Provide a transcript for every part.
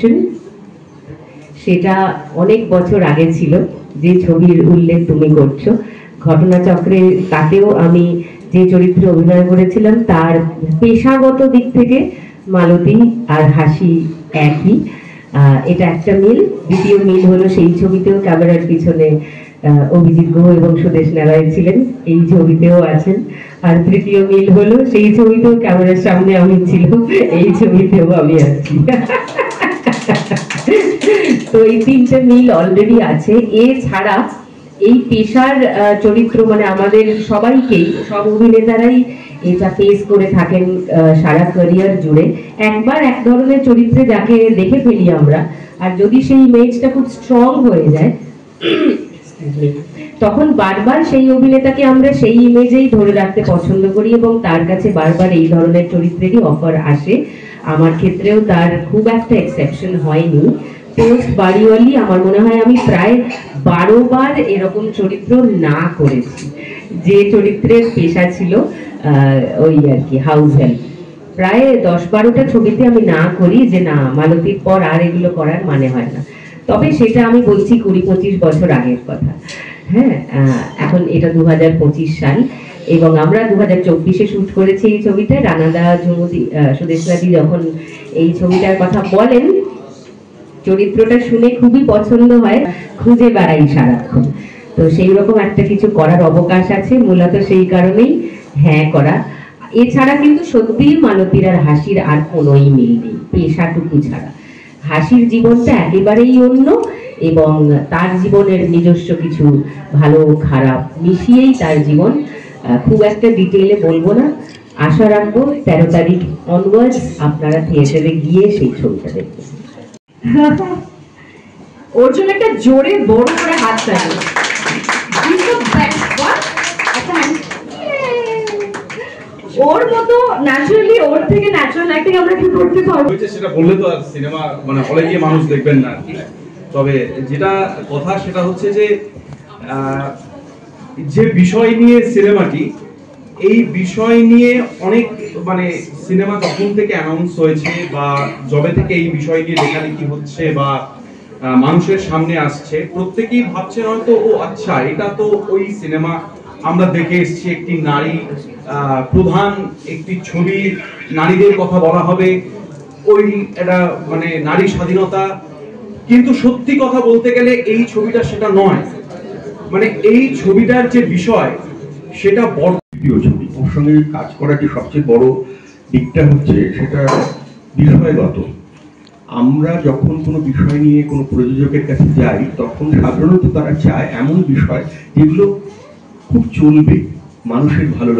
Question, সেটা অনেক বছর আগে ছিল যে ছবির উল্লেখ তুমি করছো। ঘটনাচক্রে তাতেও আমি যে চরিত্রে অভিনয় করেছিলাম তার পেশাগত দিক থেকে মালতী আর হাসি একই। এটা একটা মিল। দ্বিতীয় মিল হলো সেই ছবিতেও ক্যামেরার পিছনে অভিজিৎ গুহ এবং সুদেশ নারায়ণ ছিলেন, এই ছবিতেও আছেন। আর তৃতীয় মিল হলো সেই ছবিতেও ক্যামেরার সামনে আমি ছিলাম, এই ছবিতেও আমি আছি। তো এই তিনটে মিল অলরেডি আছে। এছাড়া এই পেশার চরিত্র মানে আমাদের সবাইকেই, সব অভিনেতারাই এটা ফেস করে থাকেন সারা ক্যারিয়ার জুড়ে। একবার এক ধরনের চরিত্রে যাকে দেখে ফেলি আমরা, আর যদি সেই ইমেজটা খুব স্ট্রং হয়ে যায় তখন বারবার সেই অভিনেতাকে আমরা সেই ইমেজেই ধরে রাখতে পছন্দ করি এবং তার কাছে বারবার এই ধরনের চরিত্রেরই অফার আসে। আমার ক্ষেত্রেও তার খুব একটা এক্সেপশন হয়নি। পোস্ট বাড়িওয়ালি আমার মনে হয় আমি প্রায় 12 বার এরকম চরিত্র না করেছি, যে চরিত্রের পেশা ছিল ওই আর কি হাউস হেল্প। প্রায় 10-12টা ছবিতে আমি না করি, যে না মালতীর পর আর এগুলো করার মানে হয় না। তবে সেটা আমি বলছি 20-25 বছর আগের কথা। হ্যাঁ, এখন এটা 2025 সাল এবং আমরা 2024-এ শুট করেছি এই ছবিটা। রানাদা, ঝুমুদি, সুদেশনাদি যখন এই ছবিটার কথা বলেন, চরিত্রটা শুনে খুবই পছন্দ হয়, খুঁজে বেড়াই সারাক্ষণ। তো সেই রকম একটা কিছু করার অবকাশ আছে, মূলত সেই কারণেই হ্যাঁ করা। এছাড়া কিন্তু সত্যিই মালতীর আর হাসির আর কোনোই মিল নেই, পেশাটুকু ছাড়া। হাসির জীবনটা একেবারেই অন্য এবং তার জীবনের নিজস্ব কিছু ভালো খারাপ মিশিয়েই তার জীবন। খুব একটা ডিটেইলে বলবো না, আশা রাখবো 13 তারিখ অনওয়ার্ডস আপনারা থিয়েটারে গিয়ে সেই ছবিটা দেখবেন। ওর জন্য একটা জোরে বড় করে হাত চাই। ওর মতো ন্যাচারালি, ওর থেকে ন্যাচারাল অ্যাক্টিং আমরা কি করতে পারবো সেটা বললে তো আর সিনেমা মানে হলে গিয়ে মানুষ দেখবেন না। তবে যেটা কথা সেটা হচ্ছে যে বিষয় নিয়ে সিনেমাটি, এই বিষয় নিয়ে অনেক মানে সিনেমা যখন থেকে অ্যানাউন্স হয়েছে বা যবে থেকে এই বিষয় নিয়ে লেখালেখি হচ্ছে বা মানুষের সামনে আসছে, প্রত্যেকেই ভাবছেন হয়তো ও আচ্ছা এটা তো ওই সিনেমা আমরা দেখে এসেছি, একটি নারী প্রধান একটি ছবি, নারীদের কথা বলা হবে, ওই এটা মানে নারী স্বাধীনতা। কিন্তু সত্যি কথা বলতে গেলে এই ছবিটা সেটা নয়। মানে এই ছবিটার যে বিষয় সেটা বড় ছবি। ওর সঙ্গে কাজ করার যে সবচেয়ে বড় দিকটা হচ্ছে সেটা বিষয়গত। আমরা যখন কোনো বিষয় নিয়ে কোনো প্রযোজকের কাছে যাই তখন সাধারণত তারা চায় এমন বিষয় যেগুলো খুব চলবে, মানুষের ভালো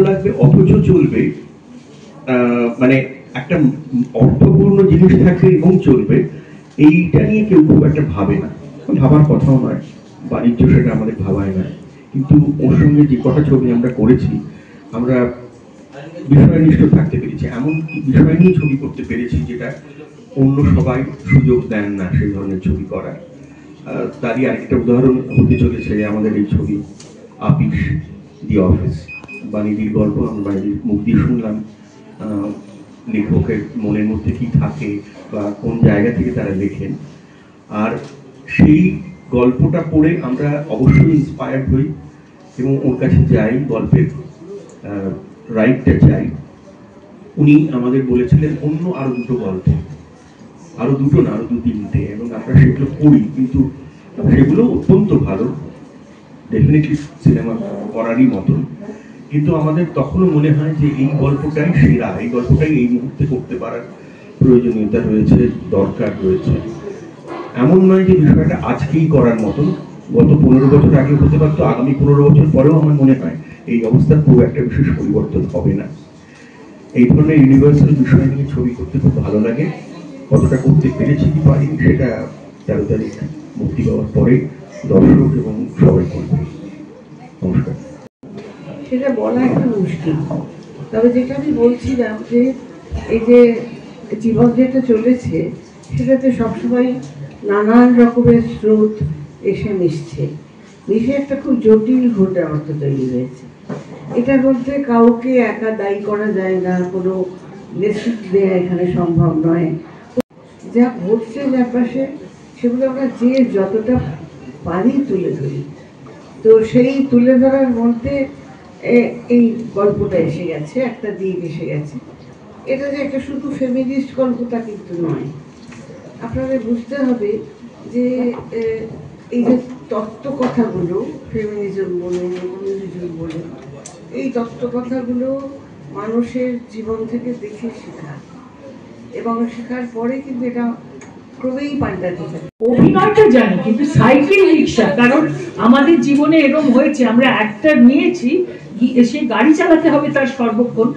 লাগবে, অথচ চলবে, মানে একটা অর্থপূর্ণ জিনিস থাকবে এবং চলবে। এইটা নিয়ে কেউ খুব একটা ভাবে না, ভাবার কথাও নয়, বাণিজ্য সেটা আমাদের ভাবায় না। কিন্তু ওর সঙ্গে যে কটা ছবি আমরা করেছি, আমরা বিষয়নিষ্ঠ থাকতে পেরেছি, এমন বিষয় নিয়ে ছবি করতে পেরেছি যেটা অন্য সবাই সুযোগ দেন না সেই ধরনের ছবি করার। তারই আরেকটা উদাহরণ হতে চলেছে আমাদের এই ছবি আপিস, দি অফিস। বাণীদির গল্প, আমরা বাণীদির মুখ দিয়ে শুনলাম লেখকের মনের মধ্যে কি থাকে বা কোন জায়গা থেকে তারা লেখেন। আর সেই গল্পটা পড়ে আমরা অবশ্যই ইন্সপায়ার্ড হই এবং ওর কাছে যাই, গল্পের রাইটটা চাই। উনি আমাদের বলেছিলেন অন্য আরো দুটো গল্প, আরো দুটো না, আরো 2-3টে, এবং আমরা সেগুলো পড়ি। কিন্তু সেগুলো অত্যন্ত ভালো, ডেফিনেটলি সিনেমা করারই মতন। কিন্তু আমাদের তখনও মনে হয় যে এই গল্পটাই সেরা, এই গল্পটাই এই মুহূর্তে করতে পারার প্রয়োজনীয়তা রয়েছে, দরকার রয়েছে। এমন নয় যে বিষয়টা আজকেই করার মতন, গত 15 বছর আগে হতে পারতো, আগামী 15 বছর পরেও আমার মনে হয় এই অবস্থার খুব একটা বিশেষ পরিবর্তন হবে না। এই ধরনের ইউনিভার্সাল বিষয় নিয়ে ছবি করতে খুব ভালো লাগে। কতটা করতে পেরেছি কি পারিনি সেটা 13 তারিখ মুক্তি পাওয়ার পরে দর্শক এবং সবাই করবে। নমস্কার। সেটা বলা একটু মুশকিল, তবে যেটা আমি বলছিলাম যে এই যে জীবন যেটা চলেছে সেটাতে সবসময় নানান রকমের স্রোত এসে মিশছে, মিশে একটা খুব জটিল ঘটে অর্থ তৈরি হয়েছে। এটার মধ্যে কাউকে একা দায়ী করা যায় না, কোনো নেতৃত্ব দেওয়া এখানে সম্ভব নয়। যা ঘটছে চারপাশে সেগুলো আমরা যে যতটা পারি তুলে ধরি। তো সেই তুলে ধরার মধ্যে এই গল্পটা এসে গেছে, একটা দিক এসে গেছে। এটা যে একটা শুধু ফেমিনিস্ট গল্পটা কিন্তু নয়। আপনাদের বুঝতে হবে যে এই যে তত্ত্ব কথাগুলো, ফেমিনিজম বলুন, কমিউনিজম বলুন, এই তত্ত্ব কথাগুলো মানুষের জীবন থেকে দেখে শেখা, এবং শেখার পরে কিন্তু এটা ক্রমেই পাল্টাতে থাকে। অভিনয়টা জানি, কিন্তু সাইকেল রিক্সা, কারণ আমাদের জীবনে এরকম হয়েছে, আমরা একটা নিয়েছি, সে গাড়ি চালাতে হবে তার সর্বক্ষণ।